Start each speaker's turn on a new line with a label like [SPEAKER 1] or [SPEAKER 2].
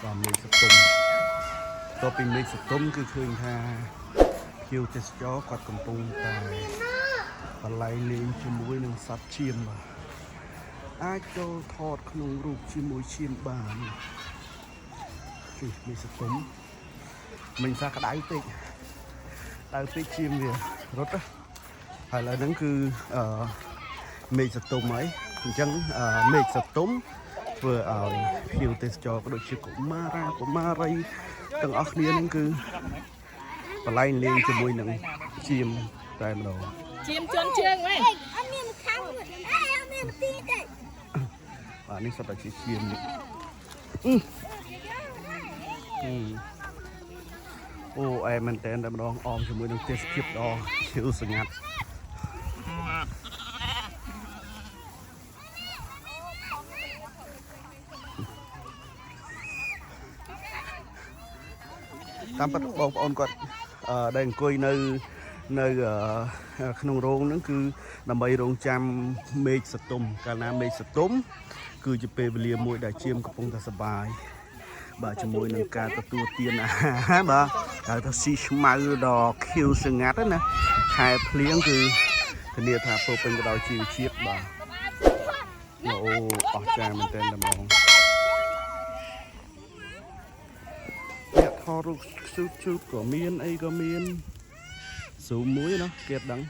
[SPEAKER 1] và mình sẽ tungตัวเป็นมิกซ์ตุ้มคือคืนท่าคิวเทสจอกัดกำปุงแต่ปลายเลี้ยงชิมวยหนึ่งซับเชียมบ่อาโจทอดขนมรูปชิมวยเชียมบานคือมิกซ์ตุ้มmình ra cái đáy tích chim kìa rốt á hay là nó cứ mì sạch tôm ấy chẳng mì sạch tôm vừa ở phiêu tết cho cái đội chiếc của Maray từng óc điên nó cứ và lấy lên cho mùi nặng chim tại mà đầu
[SPEAKER 2] chim chân chương ấy
[SPEAKER 1] vàនេះសត្វតែជាជៀមអូអែមែនតើតែម្ដងអមជាមួយនឹងទេសភាពដ៏ឈឺស្ងាត់តាមពិតបងប្អូនគាត់ដែលអង្គុយនៅក្នុងរោងហ្នឹងគឺដើម្បីរងចាំមេឃសតុំកាលណាមេឃសតុំគឺជាពេលវេលាមួយដែលជាមកំពុងតែសប្បាយបាទជាមួយនឹងការទទួលទានអាហារបាទហើយទៅស៊ីស្មៅដល់ខៀវស្ងាត់ណាខែភ្លៀងគឺធានាថាពោពេញទៅដោយជីវជាតិបាទអូអស្ចារ្យមែនទែនតែម្ដងអ្នកថតរូបស៊ូតក៏មានអីក៏មានស៊ូមួយណាគេដឹង